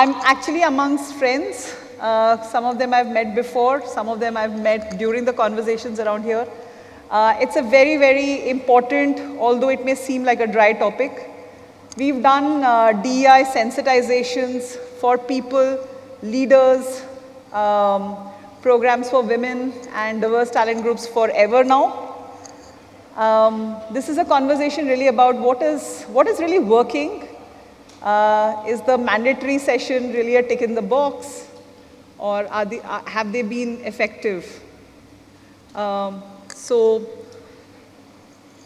I'm actually amongst friends. Some of them I've met before, some of them I've met during the conversations around here. It's a very, very important, although it may seem like a dry topic. We've done DEI sensitizations for people, leaders, programs for women and diverse talent groups forever now. This is a conversation really about what is really working. Is the mandatory session really a tick in the box, or have they been effective? So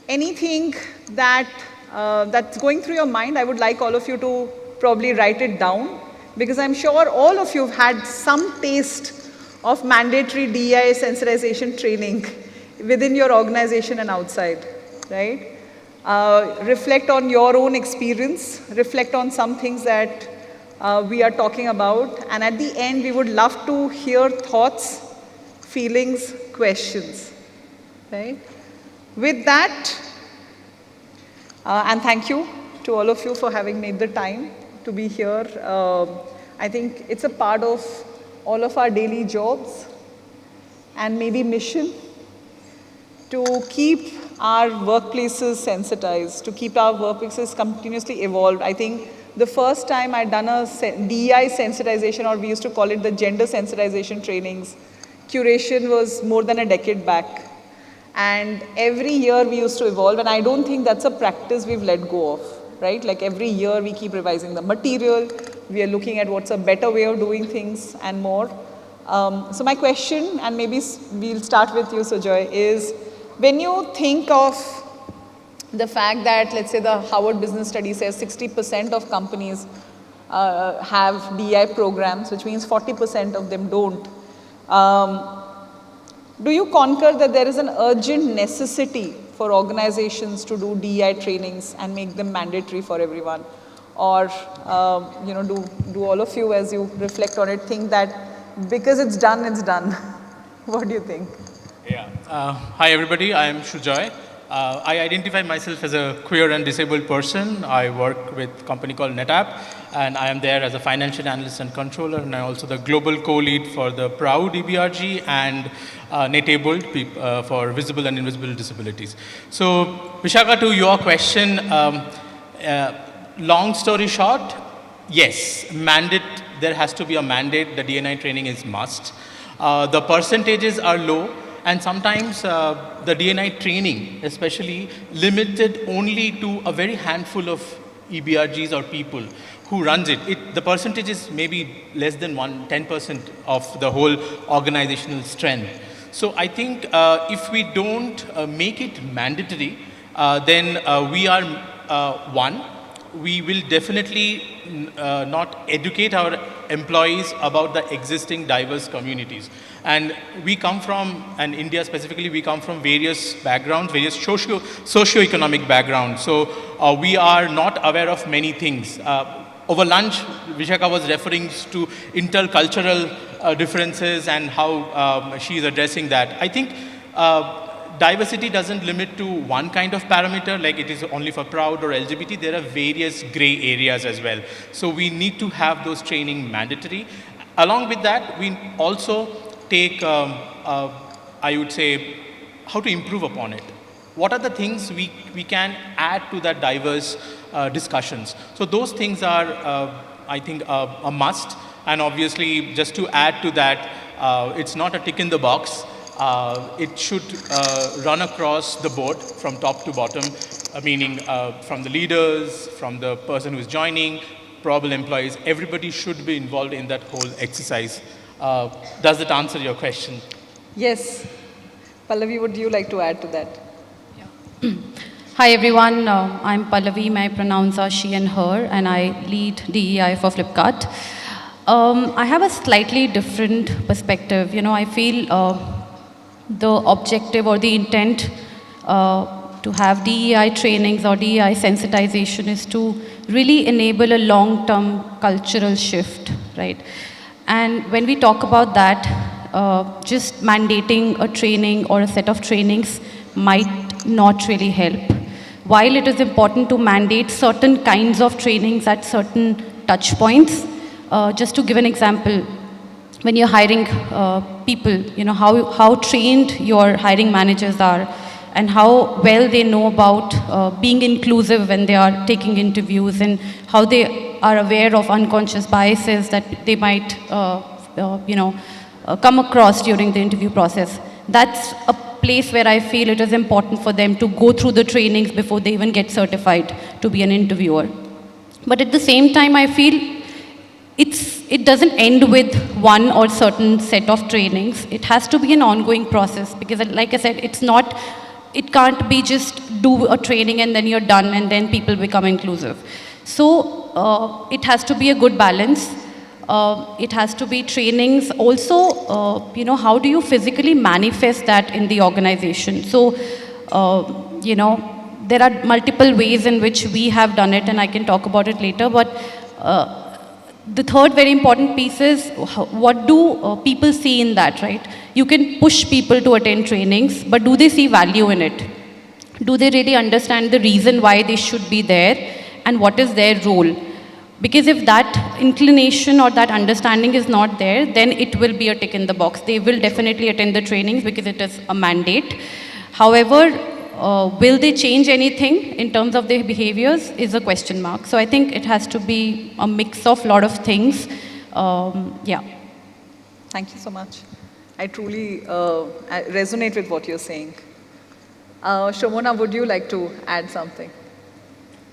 anything that's going through your mind, I would like all of you to probably write it down, because I'm sure all of you have had some taste of mandatory DEI sensitization training within your organization and outside, right? Reflect on your own experience, reflect on some things that we are talking about, and at the end, we would love to hear thoughts, feelings, questions, right? With that, and thank you to all of you for having made the time to be here. I think it's a part of all of our daily jobs and maybe mission to keep our workplaces sensitized, to keep our workplaces continuously evolved. I think the first time I'd done a DEI sensitization, or we used to call it the gender sensitization trainings, curation was more than a decade back. And every year we used to evolve, and I don't think that's a practice we've let go of, right? Like every year we keep revising the material, we are looking at what's a better way of doing things and more. So my question, and maybe we'll start with you, Sujoy, is when you think of the fact that, let's say the Harvard Business Study says 60% of companies have DEI programs, which means 40% of them don't. Do you concur that there is an urgent necessity for organizations to do DEI trainings and make them mandatory for everyone? Or do all of you, as you reflect on it, think that because it's done, it's done? What do you think? Yeah. Hi, everybody. I am Shujoy. I identify myself as a queer and disabled person. I work with a company called NetApp, and I am there as a financial analyst and controller, and I'm also the global co-lead for the PROUD EBRG and NetAbled for visible and invisible disabilities. So, Vishaka, to your question, long story short, yes, there has to be a mandate. The DNI training is must. The percentages are low. And sometimes the DNI training, especially, limited only to a very handful of EBRGs or people who runs it. The percentage is maybe less than 10% of the whole organizational strength. So I think if we don't make it mandatory, then we are we will definitely not educate our employees about the existing diverse communities. And we come from, and India specifically, we come from various backgrounds, various socio-economic backgrounds. So we are not aware of many things. Over lunch, Vishaka was referring to intercultural differences and how she is addressing that. I think diversity doesn't limit to one kind of parameter, like it is only for PROUD or LGBT. There are various gray areas as well. So we need to have those training mandatory. Along with that, we also take, I would say, how to improve upon it. What are the things we can add to that diverse discussions? So those things are, I think, a must. And obviously, just to add to that, it's not a tick in the box. It should run across the board from top to bottom, meaning from the leaders, from the person who is joining, probable employees. Everybody should be involved in that whole exercise. Does that answer your question? Yes. Pallavi, would you like to add to that? Yeah. Hi everyone, I'm Pallavi. My pronouns are she and her, and I lead DEI for Flipkart. I have a slightly different perspective. I feel the objective or the intent to have DEI trainings or DEI sensitization is to really enable a long-term cultural shift, right? And when we talk about that, just mandating a training or a set of trainings might not really help. While it is important to mandate certain kinds of trainings at certain touch points, Just to give an example, when you're hiring people, how trained your hiring managers are and how well they know about being inclusive when they are taking interviews and how they are aware of unconscious biases that they might, come across during the interview process. That's a place where I feel it is important for them to go through the trainings before they even get certified to be an interviewer. But at the same time, I feel it doesn't end with one or certain set of trainings. It has to be an ongoing process because, like I said, it can't be just do a training and then you're done and then people become inclusive. So it has to be a good balance. It has to be trainings. Also, how do you physically manifest that in the organization? So, there are multiple ways in which we have done it, and I can talk about it later. But the third very important piece is what do people see in that, right? You can push people to attend trainings, but do they see value in it? Do they really understand the reason why they should be there and what is their role? Because if that inclination or that understanding is not there, then it will be a tick in the box. They will definitely attend the trainings because it is a mandate. However, will they change anything in terms of their behaviors is a question mark. So I think it has to be a mix of a lot of things. Yeah. Thank you so much. I truly resonate with what you're saying. Shomona, would you like to add something?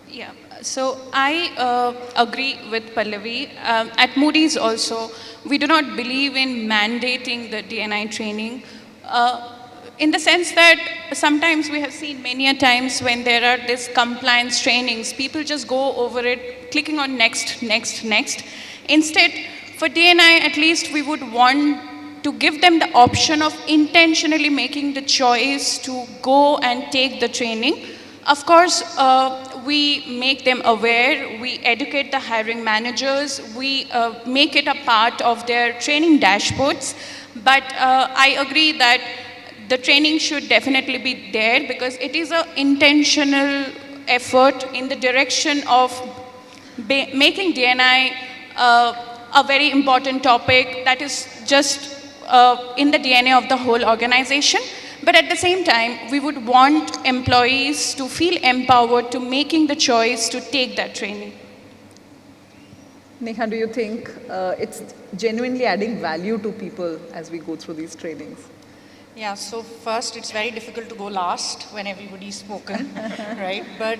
Yeah, so I agree with Pallavi. At Moody's also, we do not believe in mandating the DNI training. In the sense that sometimes we have seen many a times when there are these compliance trainings, people just go over it, clicking on next, next, next. Instead, for DNI, at least we would want to give them the option of intentionally making the choice to go and take the training. Of course, we make them aware, we educate the hiring managers, we make it a part of their training dashboards. But I agree that the training should definitely be there because it is an intentional effort in the direction of making DNI a very important topic that is just in the DNA of the whole organization. But at the same time, we would want employees to feel empowered to making the choice to take that training. Neha, do you think it's genuinely adding value to people as we go through these trainings? Yeah, so first, it's very difficult to go last when everybody's spoken, right? But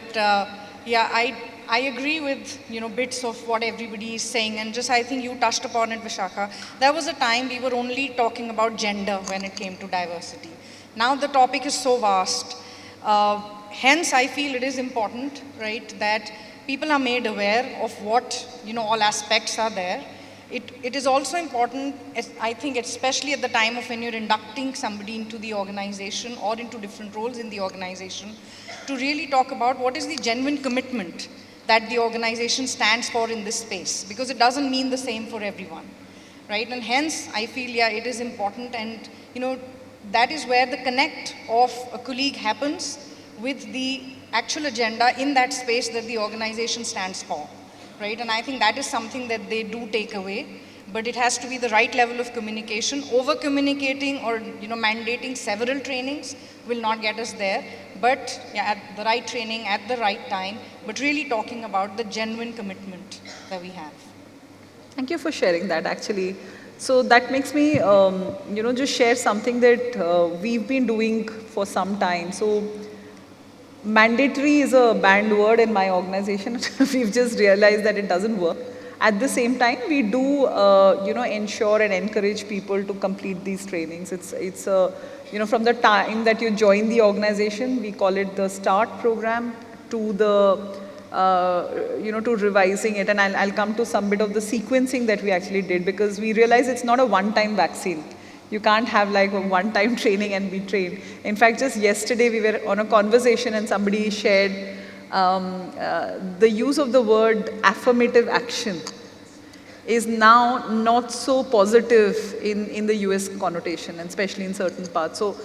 yeah, I agree with, bits of what everybody is saying. And just, I think you touched upon it, Vishakha. There was a time we were only talking about gender when it came to diversity. Now the topic is so vast. Hence, I feel it is important, right, that people are made aware of what, all aspects are there. It is also important, I think, especially at the time of when you're inducting somebody into the organization or into different roles in the organization, to really talk about what is the genuine commitment that the organization stands for in this space, because it doesn't mean the same for everyone, right? And hence, I feel, yeah, it is important, and, that is where the connect of a colleague happens with the actual agenda in that space that the organization stands for. Right? And I think that is something that they do take away, but it has to be the right level of communication. Over-communicating or mandating several trainings will not get us there, but yeah, at the right training, at the right time, but really talking about the genuine commitment that we have. Thank you for sharing that, actually. So that makes me, just share something that we've been doing for some time. So mandatory is a banned word in my organization. We've just realized that it doesn't work. At the same time, we do, ensure and encourage people to complete these trainings. It's from the time that you join the organization, we call it the START program, to the, to revising it. And I'll come to some bit of the sequencing that we actually did, because we realize it's not a one-time vaccine. You can't have like a one-time training and be trained. In fact, just yesterday we were on a conversation and somebody shared the use of the word affirmative action is now not so positive in the US connotation, and especially in certain parts. So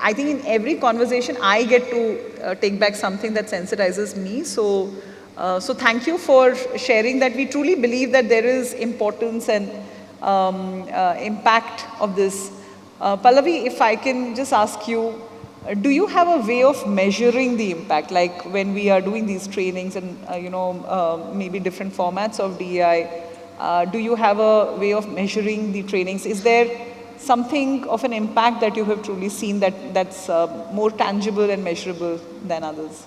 I think in every conversation I get to take back something that sensitizes me. So So thank you for sharing that. We truly believe that there is importance and impact of this. Pallavi, if I can just ask you, do you have a way of measuring the impact? Like when we are doing these trainings and maybe different formats of DEI, do you have a way of measuring the trainings? Is there something of an impact that you have truly seen that's more tangible and measurable than others?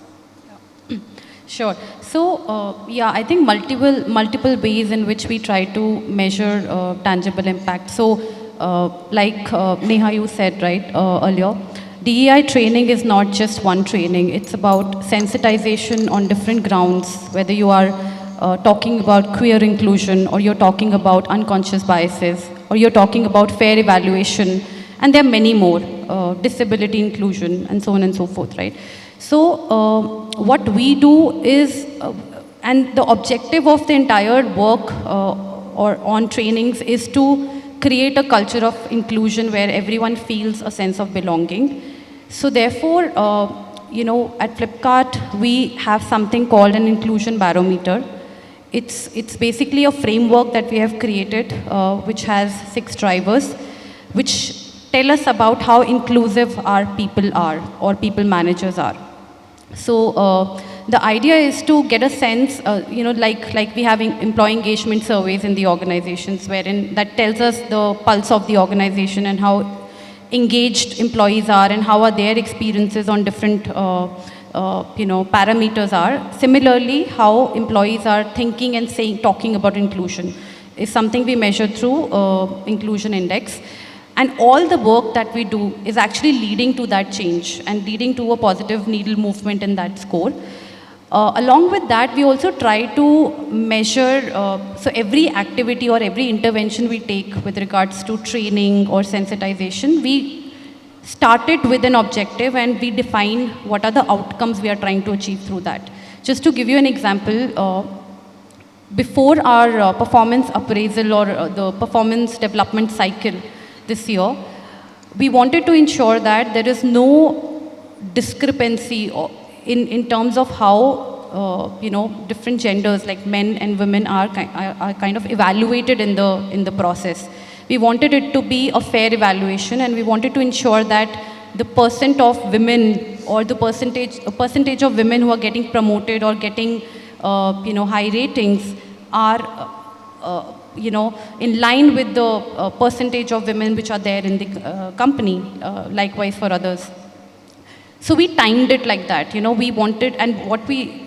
Sure. So, yeah, I think multiple ways in which we try to measure tangible impact. So, like Neha, you said right earlier, DEI training is not just one training. It's about sensitization on different grounds, whether you are talking about queer inclusion, or you're talking about unconscious biases, or you're talking about fair evaluation, and there are many more, disability inclusion, and so on and so forth, right? So, what we do is, and the objective of the entire work or on trainings is to create a culture of inclusion where everyone feels a sense of belonging. So therefore, at Flipkart, we have something called an inclusion barometer. It's basically a framework that we have created, which has 6 drivers, which tell us about how inclusive our people are or people managers are. So the idea is to get a sense, like we have employee engagement surveys in the organizations, wherein that tells us the pulse of the organization and how engaged employees are and how are their experiences on different parameters are. Similarly, how employees are thinking and talking about inclusion is something we measure through inclusion index. And all the work that we do is actually leading to that change and leading to a positive needle movement in that score. Along with that, we also try to measure, so every activity or every intervention we take with regards to training or sensitization, we start it with an objective and we define what are the outcomes we are trying to achieve through that. Just to give you an example, before our performance appraisal or the performance development cycle this year, we wanted to ensure that there is no discrepancy in terms of how different genders like men and women are kind of evaluated in the process. We wanted it to be a fair evaluation, and we wanted to ensure that the percent of women or the percentage of women who are getting promoted or getting high ratings are in line with the percentage of women which are there in the company, likewise for others. So we timed it like that, we wanted, and what we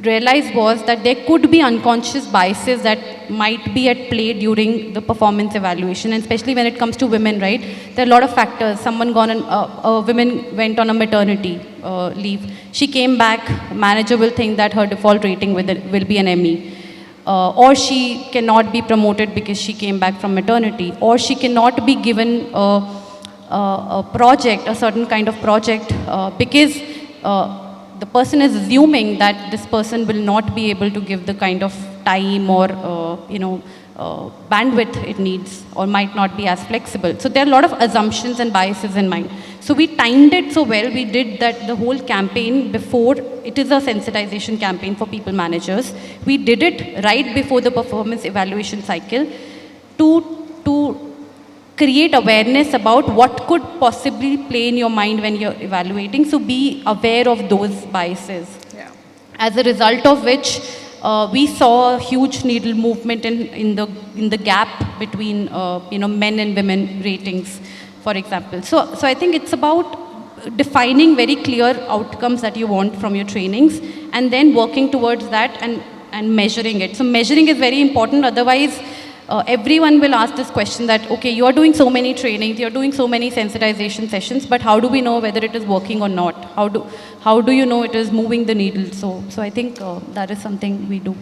realized was that there could be unconscious biases that might be at play during the performance evaluation, and especially when it comes to women, right? There are a lot of factors. A woman went on a maternity leave. She came back, manager will think that her default rating will be an ME. Or she cannot be promoted because she came back from maternity, or she cannot be given a project, a certain kind of project, because the person is assuming that this person will not be able to give the kind of time or bandwidth it needs, or might not be as flexible. So there are a lot of assumptions and biases in mind. So we timed it so well. We did that the whole campaign before. It is a sensitization campaign for people managers. We did it right before the performance evaluation cycle to create awareness about what could possibly play in your mind when you're evaluating. So be aware of those biases. Yeah. As a result of which, we saw a huge needle movement in the gap between men and women ratings, for example. So I think it's about defining very clear outcomes that you want from your trainings, and then working towards that and measuring it. So measuring is very important. Otherwise, everyone will ask this question that, okay, you are doing so many trainings, you are doing so many sensitization sessions, but how do we know whether it is working or not? How do you know it is moving the needle? So I think that is something we do.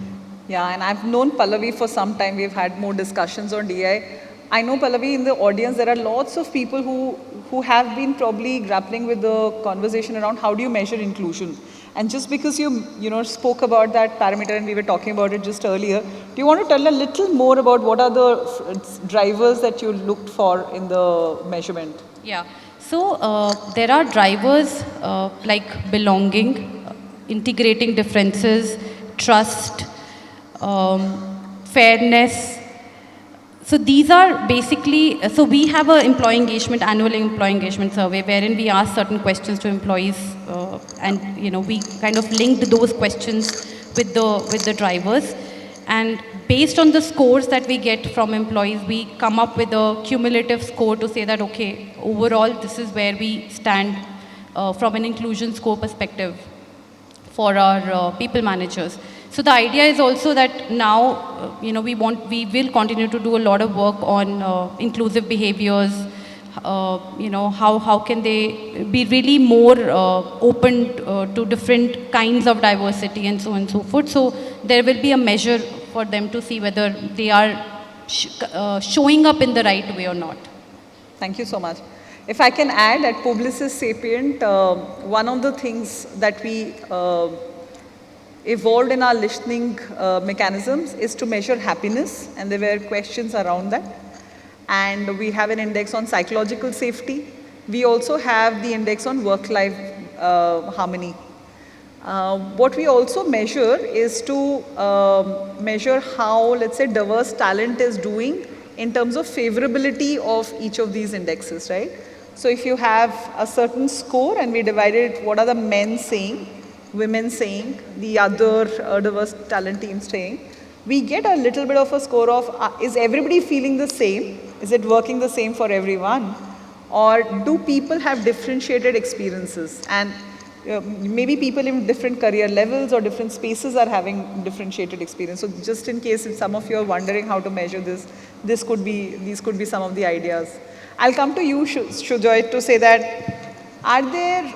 Yeah, and I've known Pallavi for some time. We've had more discussions on DI. I know, Pallavi, in the audience, there are lots of people who have been probably grappling with the conversation around how do you measure inclusion. And just because you spoke about that parameter and we were talking about it just earlier, do you want to tell a little more about what are the drivers that you looked for in the measurement? Yeah. So there are drivers like belonging, integrating differences, trust, fairness. So these are basically, so we have an annual employee engagement survey wherein we ask certain questions to employees and we kind of linked those questions with the drivers. And based on the scores that we get from employees, we come up with a cumulative score to say that, okay, overall, this is where we stand from an inclusion score perspective for our people managers. So the idea is also that now, we will continue to do a lot of work on inclusive behaviors. How can they be really more open to different kinds of diversity and so on and so forth. So there will be a measure for them to see whether they are showing up in the right way or not. Thank you so much. If I can add, at Publicis Sapient, one of the things that we evolved in our listening mechanisms is to measure happiness, and there were questions around that. And we have an index on psychological safety. We also have the index on work-life harmony. What we also measure is to measure how, let's say, diverse talent is doing in terms of favorability of each of these indexes, right? So if you have a certain score and we divided it, what are the men saying, women saying, the other diverse talent teams saying, we get a little bit of a score of, is everybody feeling the same? Is it working the same for everyone? Or do people have differentiated experiences? And maybe people in different career levels or different spaces are having differentiated experience. So just in case if some of you are wondering how to measure this, these could be some of the ideas. I'll come to you, Shujoy, to say that are there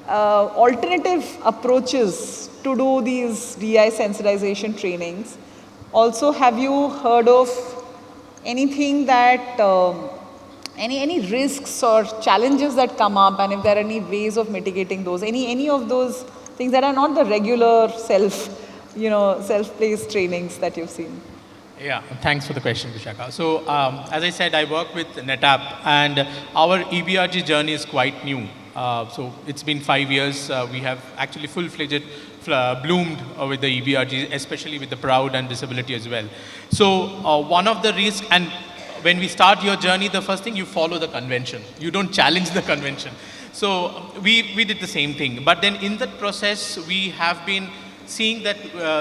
alternative approaches to do these DI sensitization trainings? Also, have you heard of anything that, any risks or challenges that come up, and if there are any ways of mitigating those, any of those things that are not the regular self-paced trainings that you've seen? Yeah, thanks for the question, Vishaka. So, as I said, I work with NetApp, and our EBRG journey is quite new. So, it's been 5 years. We have actually full-fledged bloomed with the EBRG, especially with the Proud and disability as well. So, one of the risks, and when we start your journey, the first thing, you follow the convention. You don't challenge the convention. So, we did the same thing. But then in that process, we have been seeing that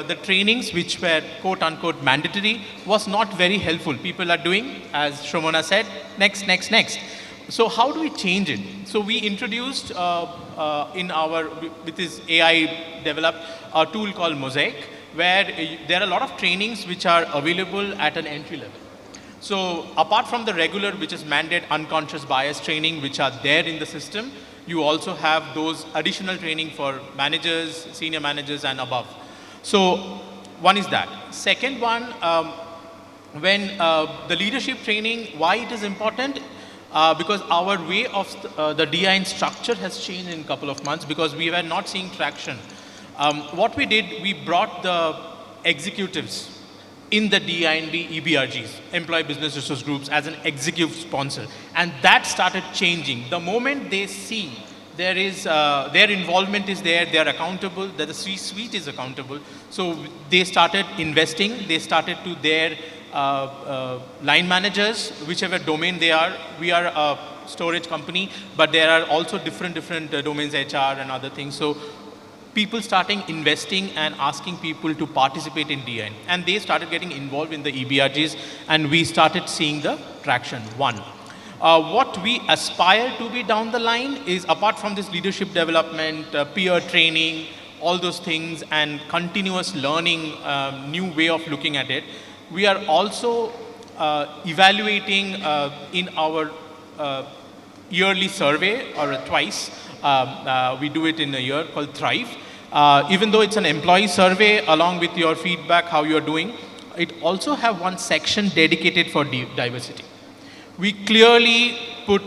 the trainings which were quote unquote mandatory was not very helpful. People are doing, as Shomona said, next. So how do we change it? So we introduced with this AI developed a tool called Mosaic, where there are a lot of trainings which are available at an entry level. So apart from the regular, which is mandate unconscious bias training, which are there in the system, you also have those additional training for managers, senior managers and above. So one is that. Second one, when the leadership training, why it is important? Because our way of the DI structure has changed in a couple of months because we were not seeing traction. What we did, we brought the executives in the DI&B EBRGs, Employee Business Resource Groups, as an executive sponsor. And that started changing. The moment they see there is, their involvement is there, they are accountable, that the C-suite is accountable. So they started investing, they started to their line managers, whichever domain they are. We are a storage company, but there are also different domains, HR and other things. So people starting investing and asking people to participate in DI. And they started getting involved in the EBRGs, and we started seeing the traction. One. What we aspire to be down the line is, apart from this leadership development, peer training, all those things, and continuous learning, new way of looking at it, we are also evaluating in our yearly survey, or twice. We do it in a year, called Thrive. Even though it's an employee survey, along with your feedback, how you're doing, it also have one section dedicated for diversity. We clearly put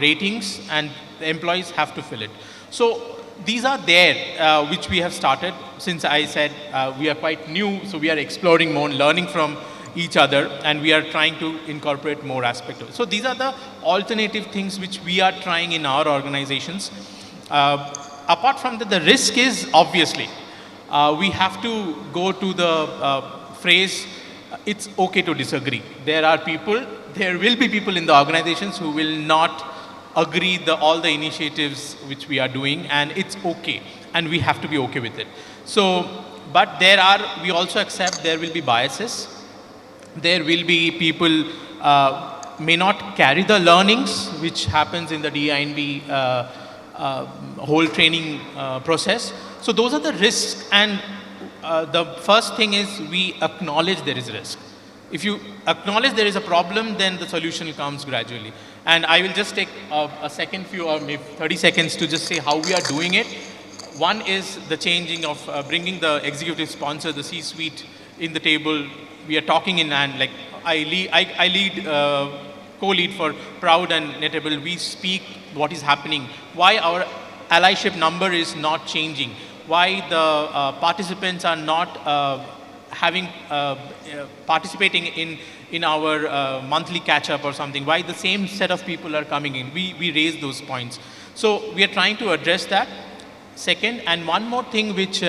ratings, and the employees have to fill it. So these are there, which we have started. Since I said we are quite new, so we are exploring more, learning from each other, and we are trying to incorporate more aspects of it. So these are the alternative things which we are trying in our organizations. Apart from that, the risk is obviously we have to go to the phrase, it's okay to disagree. There will be people in the organizations who will not agree all the initiatives which we are doing, and it's okay, and we have to be okay with it. So, but we also accept there will be biases. There will be people may not carry the learnings which happens in the DINB whole training process. So those are the risks, and the first thing is we acknowledge there is risk. If you acknowledge there is a problem, then the solution comes gradually. And I will just take a second few or maybe 30 seconds to just say how we are doing it. One is the changing of bringing the executive sponsor, the C-suite in the table. We are talking in, and like I lead co-lead for Proud and Netable. We speak what is happening, why our allyship number is not changing, why the participants are not participating in our monthly catch-up or something, why the same set of people are coming in. We raise those points. So we are trying to address that. Second, and one more thing which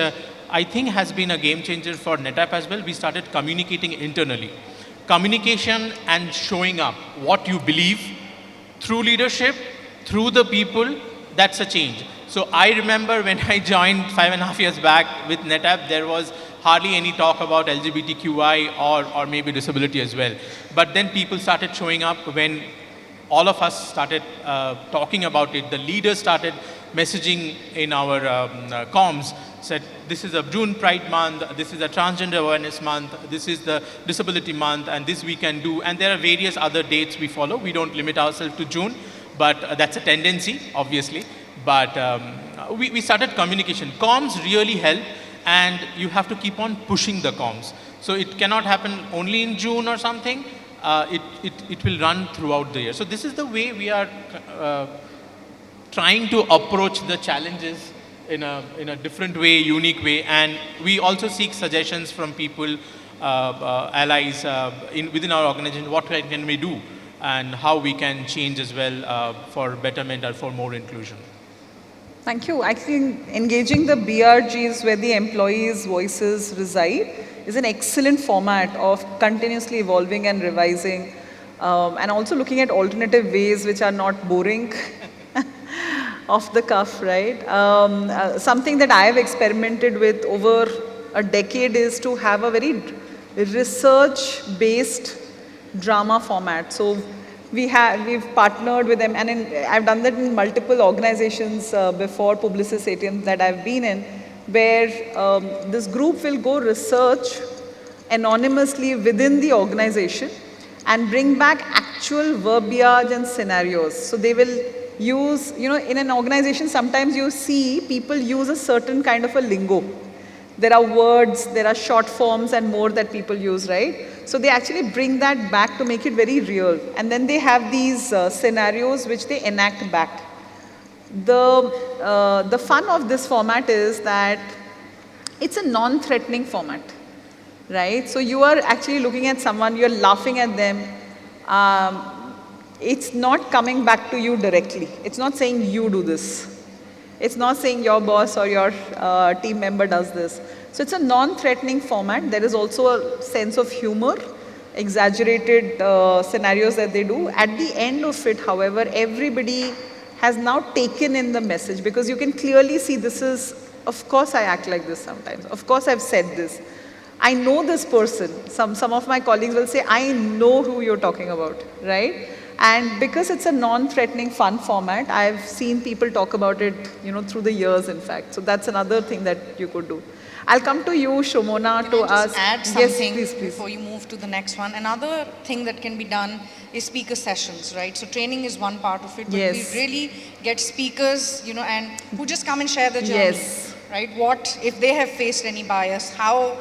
I think has been a game changer for NetApp as well, we started communicating internally. Communication and showing up what you believe through leadership, through the people, that's a change. So I remember when I joined 5.5 years back with NetApp, there was hardly any talk about LGBTQI or maybe disability as well. But then people started showing up when all of us started talking about it. The leaders started messaging in our comms, said this is a June Pride Month, this is a Transgender Awareness Month, this is the Disability Month, and this we can do. And there are various other dates we follow. We don't limit ourselves to June, but that's a tendency, obviously. But we started communication. Comms really help, and you have to keep on pushing the comms. So it cannot happen only in June or something. It will run throughout the year. So this is the way we are trying to approach the challenges in a different way, unique way. And we also seek suggestions from people, allies within our organization, what can we do and how we can change as well for betterment or for more inclusion. Thank you. Actually, engaging the BRGs where the employees' voices reside is an excellent format of continuously evolving and revising, and also looking at alternative ways which are not boring, off the cuff, right? Something that I have experimented with over a decade is to have a very research-based drama format. So we've partnered with them, and I've done that in multiple organizations before, Publicis Sapient, that I've been in, where this group will go research anonymously within the organization and bring back actual verbiage and scenarios. So they will use, in an organization, sometimes you see people use a certain kind of a lingo. There are words, there are short forms and more that people use, right? So they actually bring that back to make it very real. And then they have these scenarios which they enact back. The fun of this format is that it's a non-threatening format, right? So you are actually looking at someone, you're laughing at them. It's not coming back to you directly. It's not saying you do this. It's not saying your boss or your team member does this. So it's a non-threatening format. There is also a sense of humor, exaggerated scenarios that they do. At the end of it, however, everybody has now taken in the message, because you can clearly see this is, of course I act like this sometimes. Of course I've said this. I know this person. Some of my colleagues will say, I know who you're talking about, right? And because it's a non-threatening, fun format, I've seen people talk about it, through the years, in fact. So that's another thing that you could do. I'll come to you, Shomona, to ask. Add something yes, please. before you move to the next one. Another thing that can be done is speaker sessions, right? So training is one part of it, but Yes. we really get speakers, and who just come and share the journey, Yes. right? What, if they have faced any bias, how,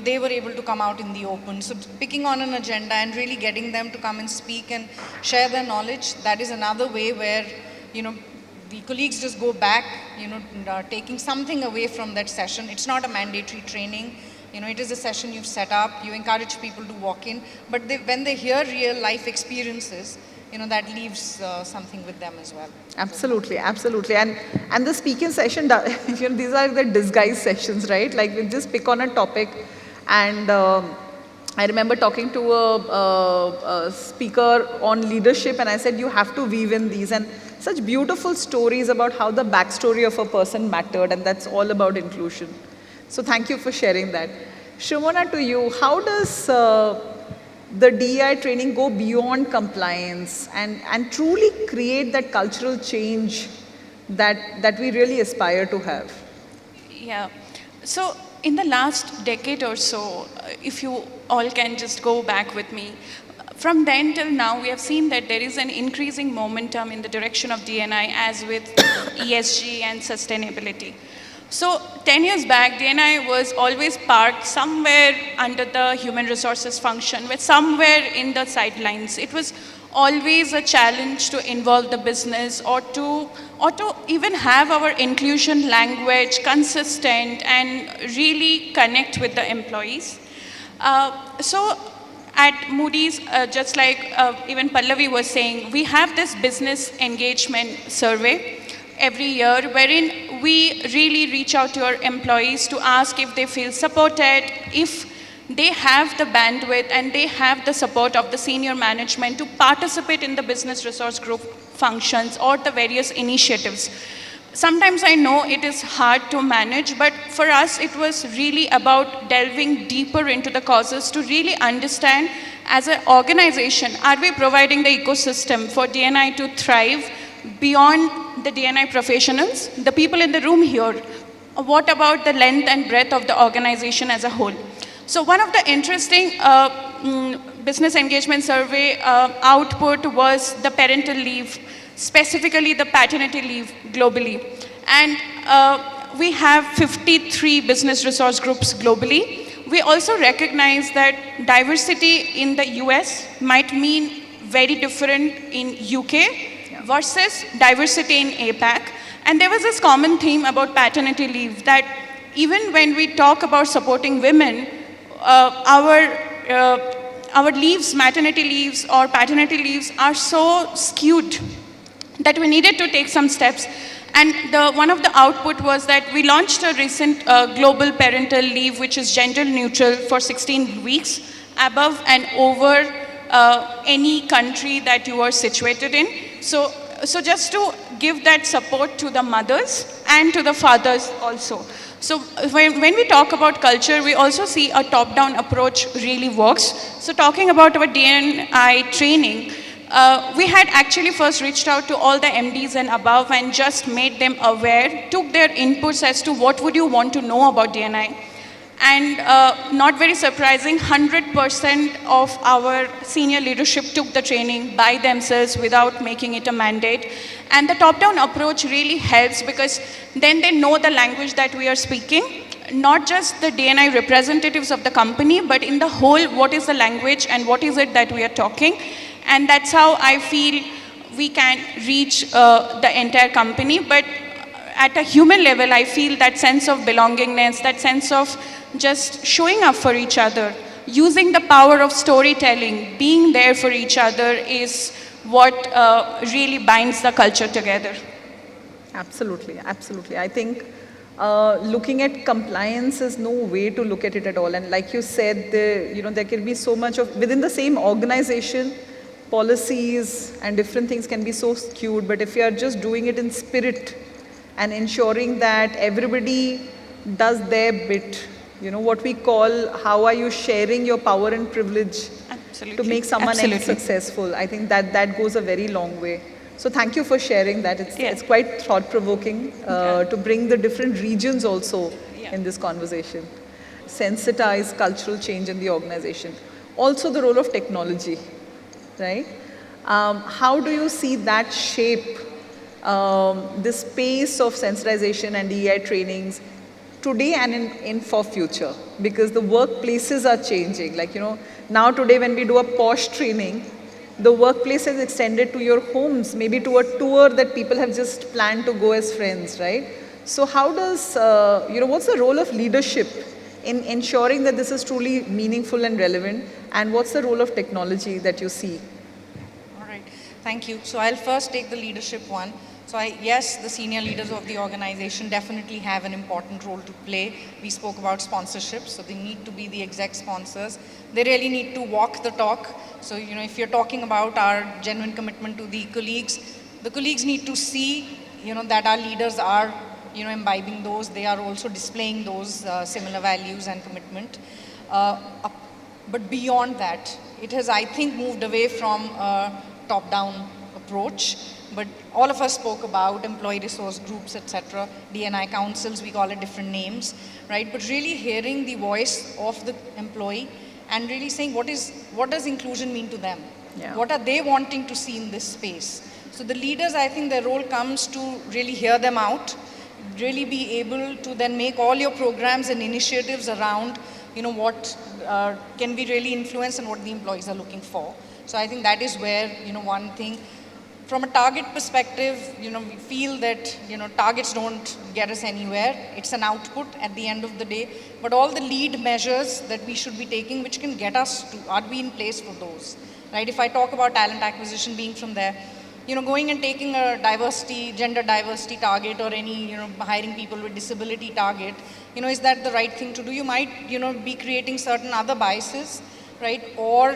they were able to come out in the open. So picking on an agenda and really getting them to come and speak and share their knowledge, that is another way where, the colleagues just go back, taking something away from that session. It's not a mandatory training. It is a session you've set up. You encourage people to walk in. But when they hear real life experiences, that leaves something with them as well. Absolutely, absolutely. And the speaking session, these are the disguise sessions, right? Like we just pick on a topic, and I remember talking to a speaker on leadership, and I said, you have to weave in these, and such beautiful stories about how the backstory of a person mattered, and that's all about inclusion. So thank you for sharing that. Shrimona, to you, how does the DEI training go beyond compliance and truly create that cultural change that we really aspire to have? Yeah. So in the last decade or so, if you all can just go back with me, from then till now, we have seen that there is an increasing momentum in the direction of D&I as with ESG and sustainability. So 10 years back, D&I was always parked somewhere under the human resources function, but somewhere in the sidelines. It was always a challenge to involve the business or to even have our inclusion language consistent and really connect with the employees. So at Moody's, just like even Pallavi was saying, we have this business engagement survey every year wherein we really reach out to our employees to ask if they feel supported, if they have the bandwidth and they have the support of the senior management to participate in the business resource group functions or the various initiatives. Sometimes I know it is hard to manage, but for us it was really about delving deeper into the causes to really understand as an organization, are we providing the ecosystem for D&I to thrive beyond the D&I professionals, the people in the room here? What about the length and breadth of the organization as a whole? So one of the interesting business engagement survey output was the parental leave, specifically the paternity leave globally. And we have 53 business resource groups globally. We also recognize that diversity in the US might mean very different in UK versus diversity in APAC. And there was this common theme about paternity leave that even when we talk about supporting women, our leaves, maternity leaves or paternity leaves are so skewed that we needed to take some steps. And one of the output was that we launched a recent global parental leave, which is gender neutral for 16 weeks, above and over any country that you are situated in. So just to give that support to the mothers and to the fathers also. So when we talk about culture, we also see a top-down approach really works. So talking about our D&I training, we had actually first reached out to all the MDs and above and just made them aware, took their inputs as to what would you want to know about D&I. And not very surprising, 100% of our senior leadership took the training by themselves without making it a mandate. And the top-down approach really helps because then they know the language that we are speaking, not just the D&I representatives of the company, but in the whole, what is the language and what is it that we are talking. And that's how I feel we can reach the entire company. But at a human level, I feel that sense of belongingness, that sense of just showing up for each other, using the power of storytelling, being there for each other is what really binds the culture together. Absolutely, absolutely. I think looking at compliance is no way to look at it at all. And like you said, there can be so much of, within the same organization, policies and different things can be so skewed, but if you are just doing it in spirit and ensuring that everybody does their bit, what we call, how are you sharing your power and privilege to make someone else successful? I think that goes a very long way. So thank you for sharing that. It's quite thought-provoking to bring the different regions also in this conversation. Sensitize cultural change in the organization. Also the role of technology, right? How do you see that shape the space of sensitization and DEI trainings today and in for future? Because the workplaces are changing. Like, now today when we do a POSH training, the workplace is extended to your homes, maybe to a tour that people have just planned to go as friends, right? So how does, what's the role of leadership in ensuring that this is truly meaningful and relevant? And what's the role of technology that you see? All right. Thank you. So I'll first take the leadership one. So yes, the senior leaders of the organization definitely have an important role to play. We spoke about sponsorship, so they need to be the exec sponsors. They really need to walk the talk. So, if you're talking about our genuine commitment to the colleagues need to see, that our leaders are, imbibing those. They are also displaying those similar values and commitment. But beyond that, it has, I think, moved away from a top-down approach. But all of us spoke about employee resource groups, etc., D&I councils, we call it different names, right? But really hearing the voice of the employee and really saying what does inclusion mean to them? Yeah. What are they wanting to see in this space? So the leaders, I think their role comes to really hear them out, really be able to then make all your programs and initiatives around, what can we really influence and what the employees are looking for. So I think that is where, one thing, from a target perspective, we feel that, targets don't get us anywhere. It's an output at the end of the day. But all the lead measures that we should be taking, which can get us to, are we in place for those, right? If I talk about talent acquisition being from there, going and taking a gender diversity target or any, hiring people with disability target, is that the right thing to do? You might, be creating certain other biases, right? Or,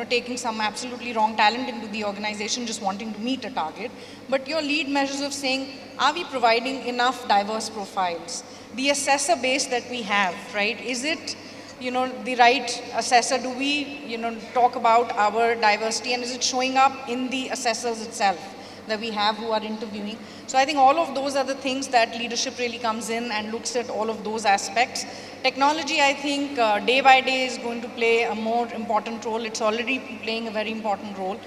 taking some absolutely wrong talent into the organization just wanting to meet a target. But your lead measures of saying, are we providing enough diverse profiles? The assessor base that we have, right? Is it, the right assessor? Do we, talk about our diversity, and is it showing up in the assessors itself that we have who are interviewing? So I think all of those are the things that leadership really comes in and looks at all of those aspects. Technology, I think, day by day is going to play a more important role. It's already playing a very important role.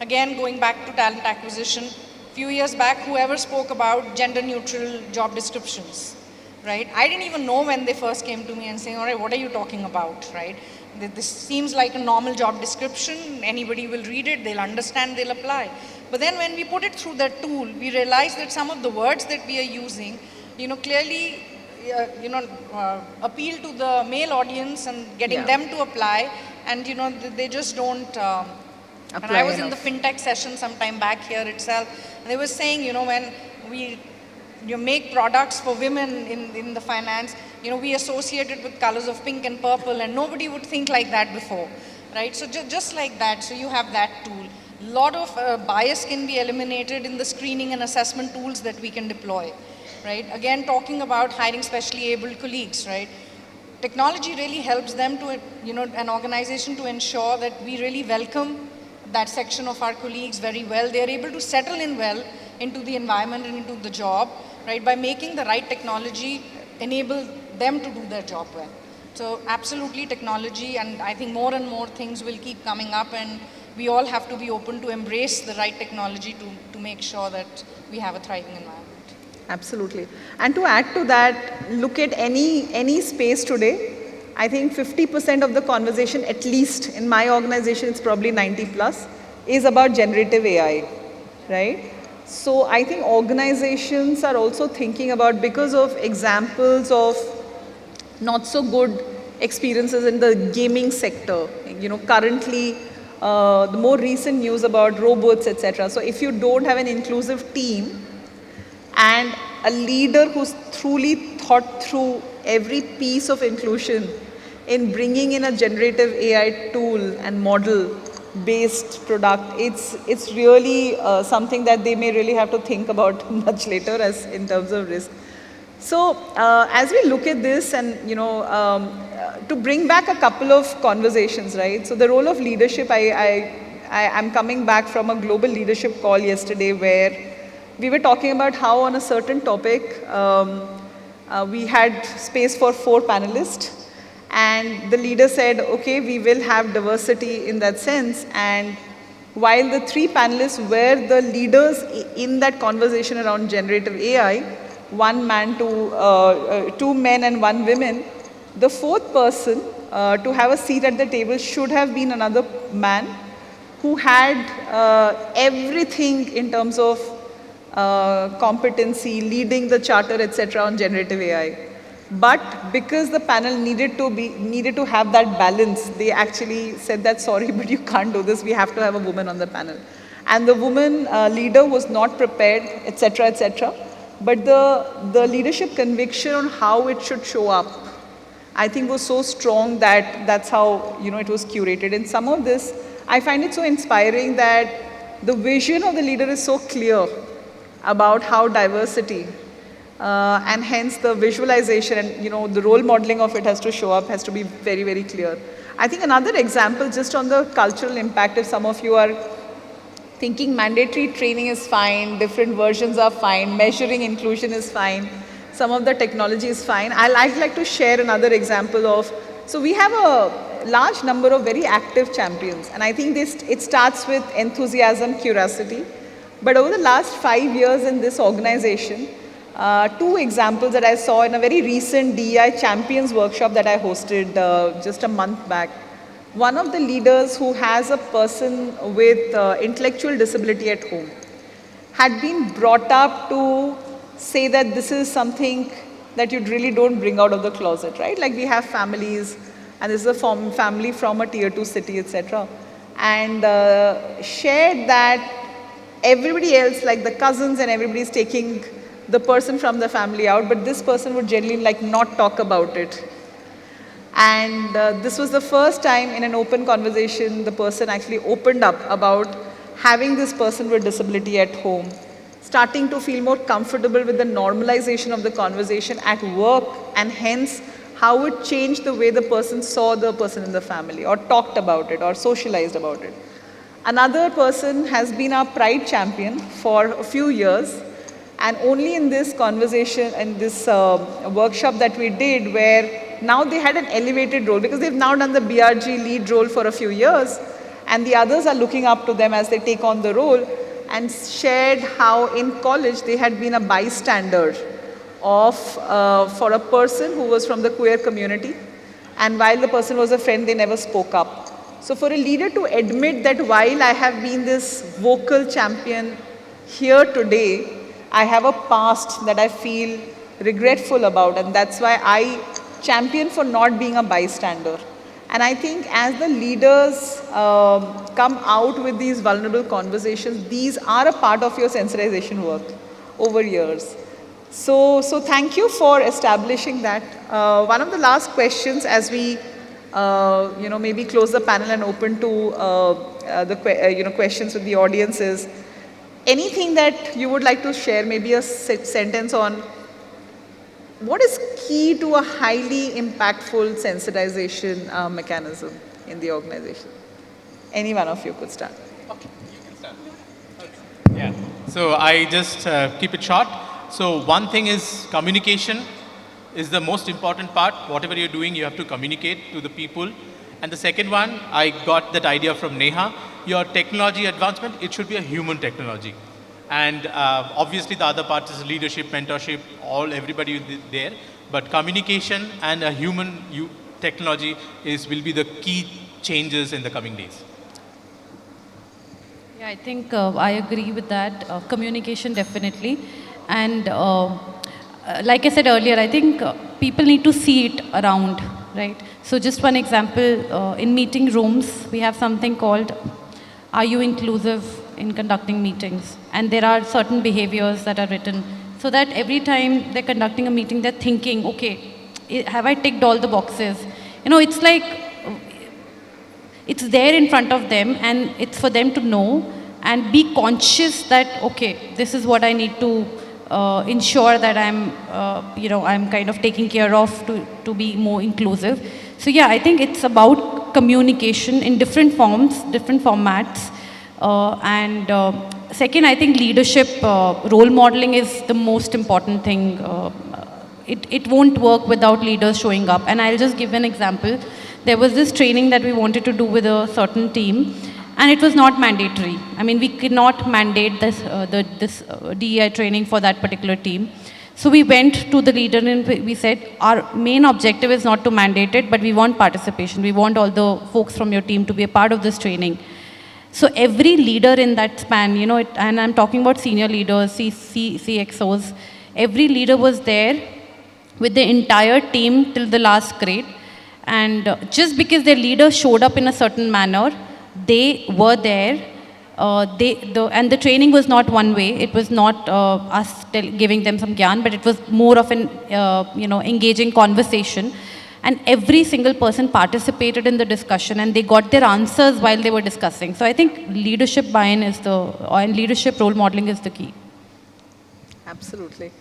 Again, going back to talent acquisition, a few years back, whoever spoke about gender neutral job descriptions, right? I didn't even know when they first came to me and saying, all right, what are you talking about, right? This seems like a normal job description. Anybody will read it, they'll understand, they'll apply. But then when we put it through that tool, we realized that some of the words that we are using, clearly, appeal to the male audience and getting them to apply, and, they just don't. And I was in the fintech session some time back here itself, and they were saying, when we make products for women in the finance, we associate it with colors of pink and purple, and nobody would think like that before, right? So just like that, so you have that tool. A lot of bias can be eliminated in the screening and assessment tools that we can deploy, right? Again, talking about hiring specially able colleagues, right? Technology really helps them to, an organization to ensure that we really welcome that section of our colleagues very well. They're able to settle in well into the environment and into the job, right? By making the right technology enable them to do their job well. So absolutely technology, and I think more and more things will keep coming up, and we all have to be open to embrace the right technology to make sure that we have a thriving environment. Absolutely. And to add to that, look at any space today. I think 50% of the conversation, at least in my organization, it's probably 90 plus, is about generative AI, right? So I think organizations are also thinking about, because of examples of not so good experiences in the gaming sector, currently the more recent news about robots, etc. So if you don't have an inclusive team and a leader who's truly thought through every piece of inclusion in bringing in a generative AI tool and model based product, it's really something that they may really have to think about much later as in terms of risk. So as we look at this, and to bring back a couple of conversations, right? So the role of leadership, I'm coming back from a global leadership call yesterday where we were talking about how on a certain topic we had space for 4 panelists. And the leader said, okay, we will have diversity in that sense. And while the 3 panelists were the leaders in that conversation around generative AI, 1 man to 2 men and 1 woman, the 4th person to have a seat at the table should have been another man who had everything in terms of competency, leading the charter, etc. on generative AI. But because the panel needed to have that balance, they actually said that, sorry, but you can't do this. We have to have a woman on the panel. and the woman leader was not prepared, etc., etc. But the leadership conviction on how it should show up, I think, was so strong that that's how it was curated. And some of this, I find it so inspiring that the vision of the leader is so clear about how diversity and hence the visualization and the role modeling of it has to show up, has to be very, very clear. I think another example just on the cultural impact, if some of you are thinking mandatory training is fine, different versions are fine, measuring inclusion is fine, some of the technology is fine. I'd like to share another example of, so we have a large number of very active champions, and I think it starts with enthusiasm, curiosity. But over the last 5 years in this organization, two examples that I saw in a very recent DEI Champions workshop that I hosted just a month back. One of the leaders who has a person with intellectual disability at home had been brought up to say that this is something that you really don't bring out of the closet, right? Like we have families, and this is a family from a tier 2 city, etc. And shared that everybody else, like the cousins and everybody, is taking the person from the family out, but this person would generally not talk about it. And this was the first time in an open conversation the person actually opened up about having this person with disability at home, starting to feel more comfortable with the normalization of the conversation at work, and hence how it changed the way the person saw the person in the family, or talked about it, or socialized about it. Another person has been our pride champion for a few years, and only in this conversation and this workshop that we did, where now they had an elevated role because they've now done the BRG lead role for a few years, and the others are looking up to them as they take on the role, and shared how in college they had been a bystander of for a person who was from the queer community, and while the person was a friend, they never spoke up. So for a leader to admit that while I have been this vocal champion here today, I have a past that I feel regretful about, and that's why I champion for not being a bystander. And I think as the leaders come out with these vulnerable conversations, these are a part of your sensitization work over years. So thank you for establishing that. One of the last questions as we maybe close the panel and open to the questions with the audience is, anything that you would like to share, maybe a sentence on what is key to a highly impactful sensitization mechanism in the organization? Any one of you could start. Okay, you can start. Okay. Yeah. So I just keep it short. So one thing is communication is the most important part. Whatever you're doing, you have to communicate to the people. And the second one, I got that idea from Neha. Your technology advancement, it should be a human technology. And obviously the other part is leadership, mentorship, everybody there. But communication and a human technology will be the key changes in the coming days. Yeah, I think I agree with that. Communication, definitely. And like I said earlier, I think people need to see it around, right? So just one example, in meeting rooms, we have something called, are you inclusive in conducting meetings? And there are certain behaviors that are written so that every time they're conducting a meeting, they're thinking, okay, have I ticked all the boxes? It's like, it's there in front of them, and it's for them to know and be conscious that, okay, this is what I need to ensure that I'm kind of taking care of to be more inclusive. So yeah, I think it's about communication in different forms, different formats. Second, I think leadership, role modeling is the most important thing. It won't work without leaders showing up. And I'll just give an example. There was this training that we wanted to do with a certain team, and it was not mandatory. I mean, we could not mandate this DEI training for that particular team. So we went to the leader and we said, our main objective is not to mandate it, but we want participation. We want all the folks from your team to be a part of this training. So every leader in that span, and I'm talking about senior leaders, CXOs, every leader was there with the entire team till the last grade. And just because their leader showed up in a certain manner, they were there and the training was not one way. It was not us giving them some gyan, but it was more of an engaging conversation. And every single person participated in the discussion, and they got their answers while they were discussing. So I think leadership buy-in and leadership role modeling is the key. Absolutely.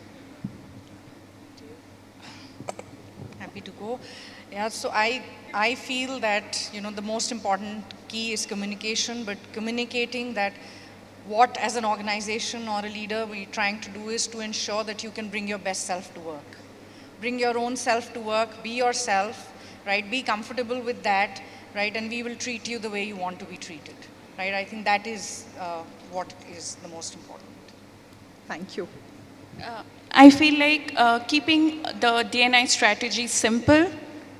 Happy to go. Yeah, so I feel that, the most important key is communication, but communicating that what as an organization or a leader we're trying to do is to ensure that you can bring your best self to work. Bring your own self to work, be yourself, right? Be comfortable with that, right? And we will treat you the way you want to be treated, right? I think that is what is the most important. Thank you. I feel like keeping the D&I strategy simple,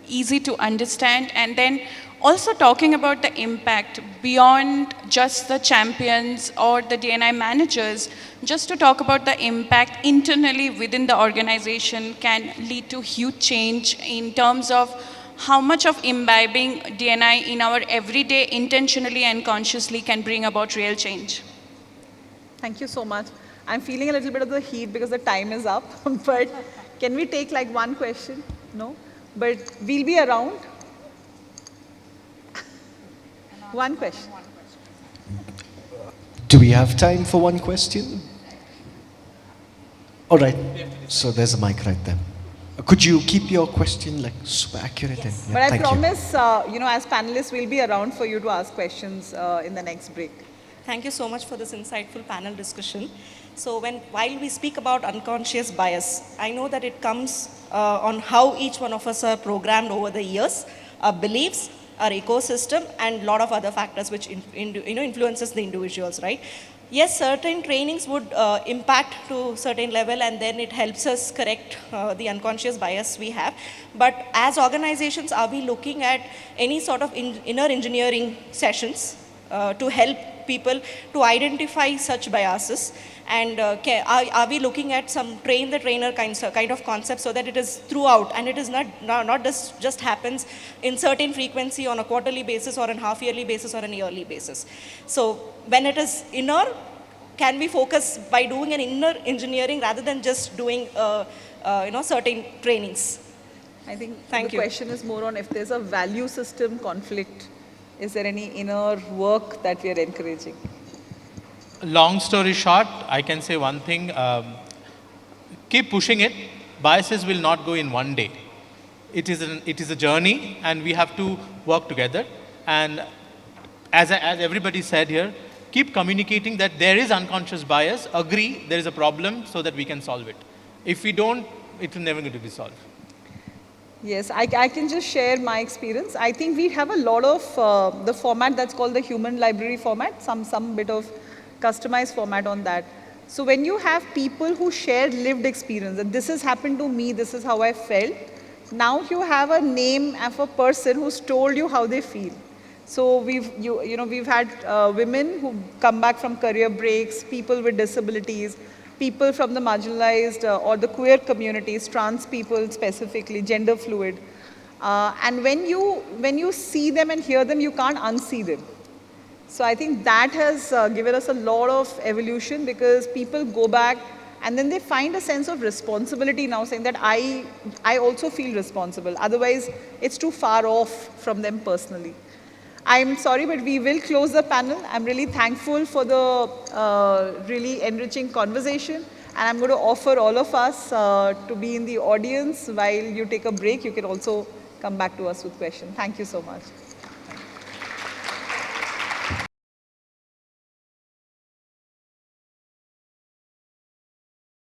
easy to understand, and then also talking about the impact beyond just the champions or the D&I managers, just to talk about the impact internally within the organization can lead to huge change in terms of how much of imbibing D&I in our everyday intentionally and consciously can bring about real change. Thank you so much. I'm feeling a little bit of the heat because the time is up, but can we take like one question? No? But we'll be around. One question. Do we have time for one question? All right. So there's a mic right there. Could you keep your question like super accurate? Yes. And, But I thank promise, as panelists, we'll be around for you to ask questions in the next break. Thank you so much for this insightful panel discussion. So while we speak about unconscious bias, I know that it comes on how each one of us are programmed over the years, our beliefs, our ecosystem, and a lot of other factors which influences the individuals, right? Yes, certain trainings would impact to certain level, and then it helps us correct the unconscious bias we have. But as organizations, are we looking at any sort of inner engineering sessions to help people to identify such biases? And are we looking at some train the trainer kind of concept so that it is throughout and it is not just happens in certain frequency on a quarterly basis or on half yearly basis or an yearly basis? So when it is inner, can we focus by doing an inner engineering rather than just doing certain trainings? I think Thank the you. question is more on if there's a value system conflict, is there any inner work that we are encouraging? Long story short, I can say one thing, keep pushing it. Biases will not go in one day. It is a journey, and we have to work together. And as everybody said here, keep communicating that there is unconscious bias, agree there is a problem so that we can solve it. If we don't, it will never going to be solved. Yes, I can just share my experience. I think we have a lot of the format that's called the human library format, some bit of customized format on that. So when you have people who share lived experience, and this has happened to me, this is how I felt, now you have a name of a person who's told you how they feel. So we've had women who come back from career breaks, people with disabilities, people from the marginalized or the queer communities, trans people specifically, gender fluid. And when you see them and hear them, you can't unsee them. So I think that has given us a lot of evolution, because people go back and then they find a sense of responsibility now, saying that I also feel responsible. Otherwise, it's too far off from them personally. I'm sorry, but we will close the panel. I'm really thankful for the really enriching conversation. And I'm going to offer all of us to be in the audience while you take a break. You can also come back to us with questions. Thank you so much.